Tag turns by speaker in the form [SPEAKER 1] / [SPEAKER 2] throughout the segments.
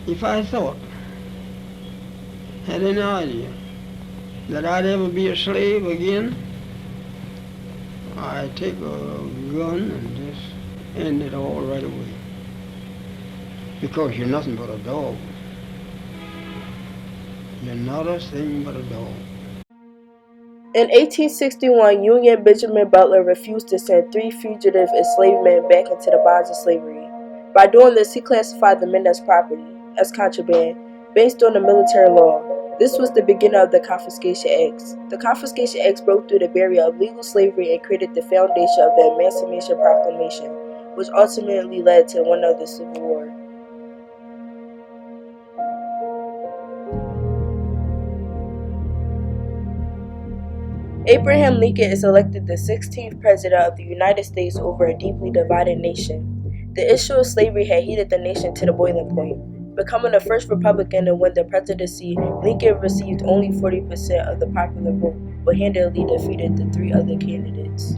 [SPEAKER 1] If I thought, had any idea that I'd ever be a slave again, I'd take a gun and just end it all right away. Because you're nothing but a dog. You're not a thing but a dog.
[SPEAKER 2] In 1861, Union Benjamin Butler refused to send 3 fugitive enslaved men back into the bonds of slavery. By doing this, he classified the men as property, as contraband, based on the military law. This was the beginning of the Confiscation Acts. The Confiscation Acts broke through the barrier of legal slavery and created the foundation of the Emancipation Proclamation, which ultimately led to one of the Civil War. Abraham Lincoln is elected the 16th President of the United States over a deeply divided nation. The issue of slavery had heated the nation to the boiling point. Becoming the first Republican to win the presidency, Lincoln received only 40% of the popular vote, but handily defeated the 3 other candidates.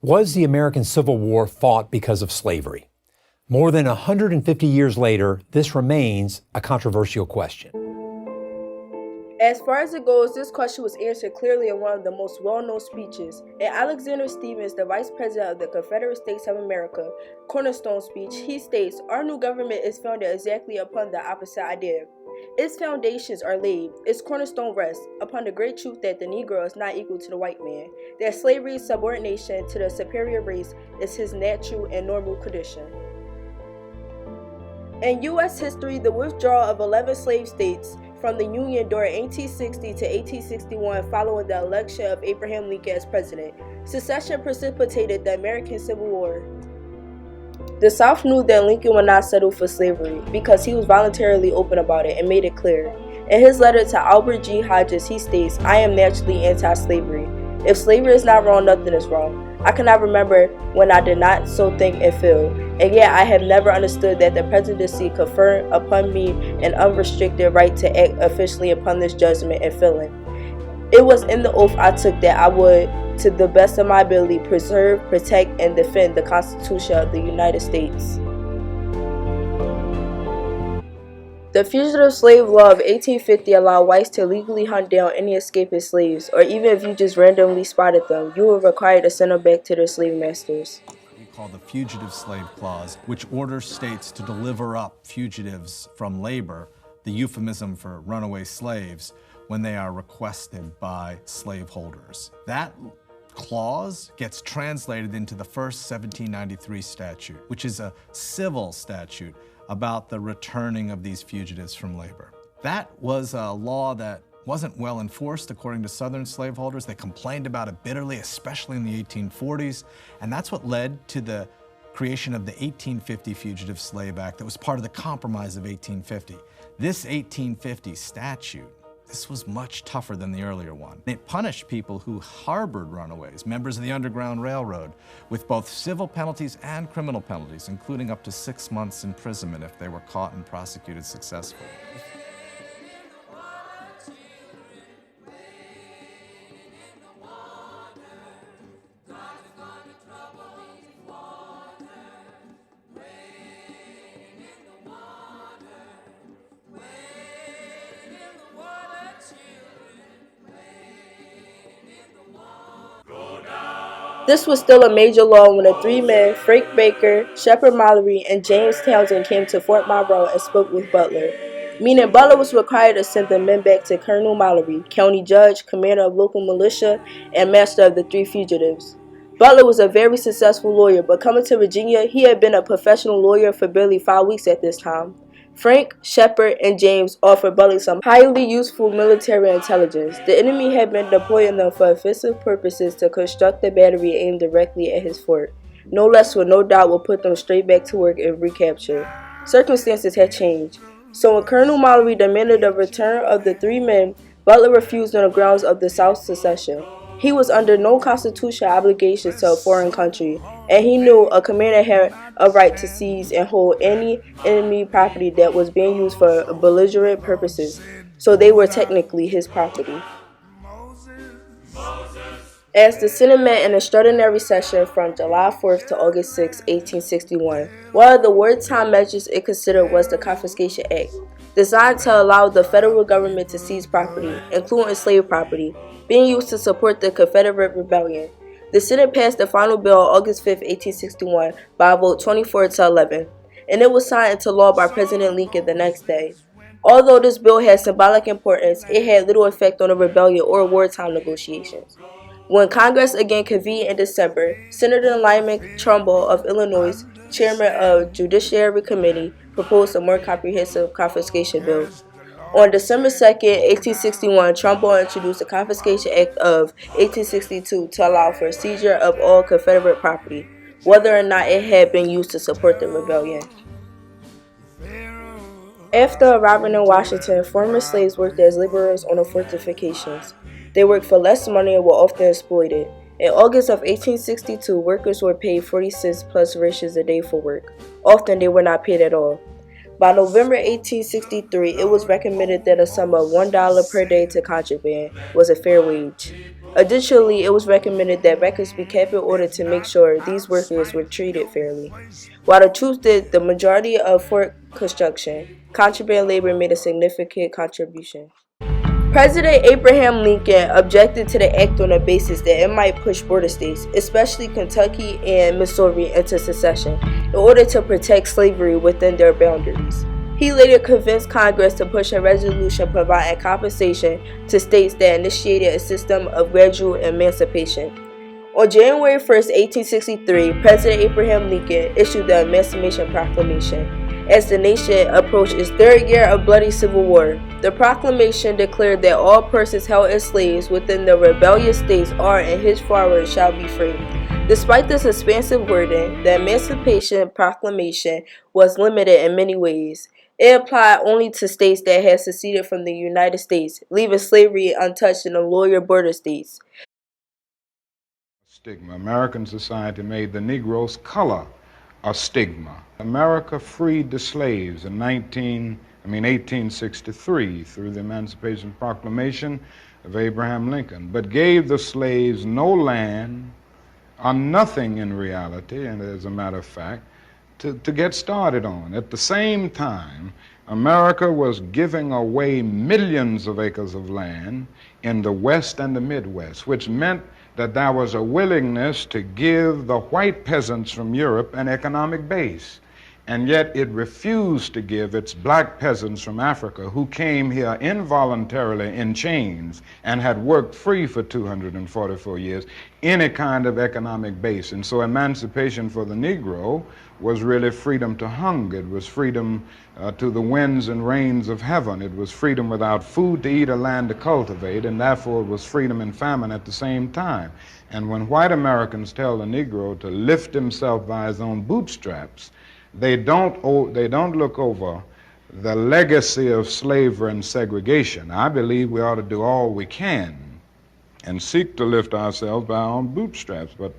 [SPEAKER 3] Was the American Civil War fought because of slavery? More than 150 years later, this remains a controversial question.
[SPEAKER 2] As far as it goes, this question was answered clearly in one of the most well-known speeches. In Alexander Stephens, the Vice President of the Confederate States of America, cornerstone speech, he states, "Our new government is founded exactly upon the opposite idea. Its foundations are laid, its cornerstone rests, upon the great truth that the Negro is not equal to the white man, that slavery's subordination to the superior race is his natural and normal condition." In U.S. history, the withdrawal of 11 slave states from the Union during 1860 to 1861 following the election of Abraham Lincoln as president. Secession precipitated the American Civil War. The South knew that Lincoln would not settle for slavery because he was voluntarily open about it and made it clear. In his letter to Albert G. Hodges, he states, "I am naturally anti-slavery. If slavery is not wrong, nothing is wrong. I cannot remember when I did not so think and feel, and yet I have never understood that the presidency conferred upon me an unrestricted right to act officially upon this judgment and feeling. It was in the oath I took that I would, to the best of my ability, preserve, protect, and defend the Constitution of the United States." The Fugitive Slave Law of 1850 allowed whites to legally hunt down any escaping slaves, or even if you just randomly spotted them, you were required to send them back to their slave masters.
[SPEAKER 4] We call the Fugitive Slave Clause, which orders states to deliver up fugitives from labor, the euphemism for runaway slaves, when they are requested by slaveholders. That clause gets translated into the first 1793 statute, which is a civil statute about the returning of these fugitives from labor. That was a law that wasn't well enforced according to Southern slaveholders. They complained about it bitterly, especially in the 1840s, and that's what led to the creation of the 1850 Fugitive Slave Act that was part of the Compromise of 1850. This 1850 statute, this was much tougher than the earlier one. It punished people who harbored runaways, members of the Underground Railroad, with both civil penalties and criminal penalties, including up to 6 months imprisonment if they were caught and prosecuted successfully.
[SPEAKER 2] This was still a major law when the 3 men, Frank Baker, Shepard Mallory, and James Townsend, came to Fort Monroe and spoke with Butler. Meaning Butler was required to send the men back to Colonel Mallory, county judge, commander of local militia, and master of the 3 fugitives. Butler was a very successful lawyer, but coming to Virginia, he had been a professional lawyer for barely 5 weeks at this time. Frank, Shepard, and James offered Butler some highly useful military intelligence. The enemy had been deploying them for offensive purposes to construct a battery aimed directly at his fort. No less would no doubt will put them straight back to work if recaptured. Circumstances had changed. So when Colonel Mallory demanded the return of the 3 men, Butler refused on the grounds of the South secession. He was under no constitutional obligation to a foreign country, and he knew a commander had a right to seize and hold any enemy property that was being used for belligerent purposes, so they were technically his property. As the Senate met in an extraordinary session from July 4th to August 6, 1861, one of the wartime measures it considered was the Confiscation Act, designed to allow the federal government to seize property, including slave property, being used to support the Confederate Rebellion. The Senate passed the final bill on August 5, 1861 by a vote 24 to 11, and it was signed into law by President Lincoln the next day. Although this bill had symbolic importance, it had little effect on the rebellion or wartime negotiations. When Congress again convened in December, Senator Lyman Trumbull of Illinois, chairman of Judiciary Committee, proposed a more comprehensive confiscation bill. On December 2nd, 1861, Trumbull introduced the Confiscation Act of 1862 to allow for seizure of all Confederate property, whether or not it had been used to support the rebellion. After arriving in Washington, former slaves worked as laborers on the fortifications. They worked for less money and were often exploited. In August of 1862, workers were paid 40 cents plus rations a day for work. Often they were not paid at all. By November 1863, it was recommended that a sum of $1 per day to contraband was a fair wage. Additionally, it was recommended that records be kept in order to make sure these workers were treated fairly. While the truth did the majority of fort construction, contraband labor made a significant contribution. President Abraham Lincoln objected to the act on the basis that it might push border states, especially Kentucky and Missouri, into secession in order to protect slavery within their boundaries. He later convinced Congress to push a resolution providing compensation to states that initiated a system of gradual emancipation. On January 1, 1863, President Abraham Lincoln issued the Emancipation Proclamation. As the nation approached its third year of bloody civil war, the proclamation declared that all persons held as slaves within the rebellious states are and henceforward shall be free. Despite this expansive wording, the Emancipation Proclamation was limited in many ways. It applied only to states that had seceded from the United States, leaving slavery untouched in the loyal border states.
[SPEAKER 5] Stigma. American society made the Negro's color a stigma. America freed the slaves in 1863 through the Emancipation Proclamation of Abraham Lincoln, but gave the slaves no land or nothing in reality, and as a matter of fact, to get started on. At the same time, America was giving away millions of acres of land in the West and the Midwest, which meant that there was a willingness to give the white peasants from Europe an economic base. And yet it refused to give its black peasants from Africa, who came here involuntarily in chains and had worked free for 244 years, any kind of economic base. And so emancipation for the Negro was really freedom to hunger. It was freedom to the winds and rains of heaven. It was freedom without food to eat or land to cultivate, and therefore it was freedom and famine at the same time. And when white Americans tell the Negro to lift himself by his own bootstraps, they don't look over the legacy of slavery and segregation. I believe we ought to do all we can and seek to lift ourselves by our own bootstraps, but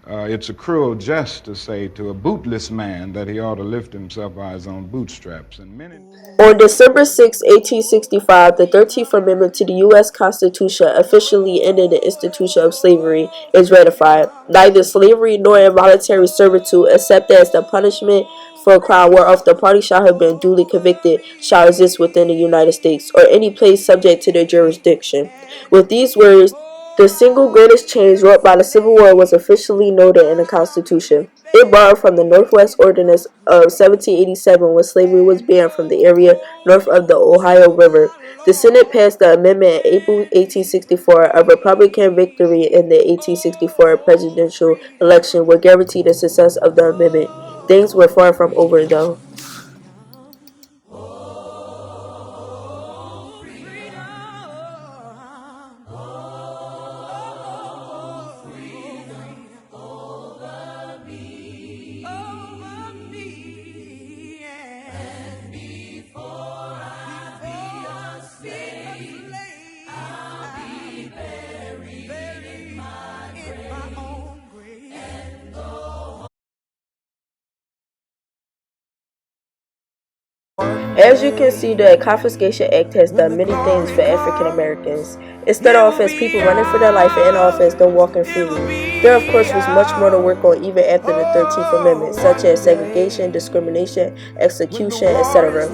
[SPEAKER 5] it's a cruel jest to say to a bootless man that he ought to lift himself by his own bootstraps. And many...
[SPEAKER 2] On December 6, 1865, the 13th Amendment to the U.S. Constitution officially ended the institution of slavery is ratified. Neither slavery nor involuntary servitude, except as the punishment for a crime whereof the party shall have been duly convicted, shall exist within the United States, or any place subject to their jurisdiction. With these words, the single greatest change wrought by the Civil War was officially noted in the Constitution. It borrowed from the Northwest Ordinance of 1787 when slavery was banned from the area north of the Ohio River. The Senate passed the amendment in April 1864. A Republican victory in the 1864 presidential election would guarantee the success of the amendment. Things were far from over, though. As you can see, the Confiscation Act has done many things for African Americans. It started off as people running for their life and end off as them walking freely. There, of course, was much more to work on even after the 13th Amendment, such as segregation, discrimination, execution, etc.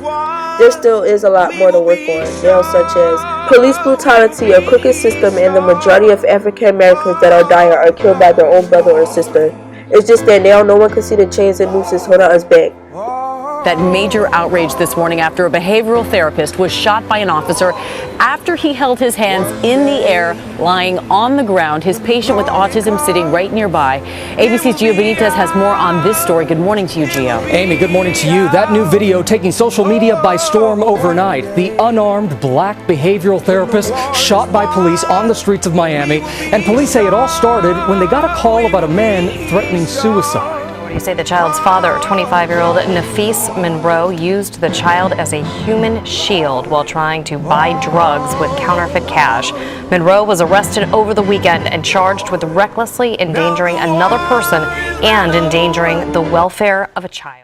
[SPEAKER 2] There still is a lot more to work on now, such as police brutality, a crooked system, and the majority of African Americans that are dying are killed by their own brother or sister. It's just that now no one can see the chains and nooses holding us back.
[SPEAKER 6] That major outrage this morning after a behavioral therapist was shot by an officer after he held his hands in the air, lying on the ground, his patient with autism sitting right nearby. ABC's Gio Benitez has more on this story. Good morning to you, Gio.
[SPEAKER 7] Amy, good morning to you. That new video taking social media by storm overnight. The unarmed black behavioral therapist shot by police on the streets of Miami. And police say it all started when they got a call about a man threatening suicide.
[SPEAKER 8] You say the child's father, 25-year-old Nafis Monroe, used the child as a human shield while trying to buy drugs with counterfeit cash. Monroe was arrested over the weekend and charged with recklessly endangering another person and endangering the welfare of a child.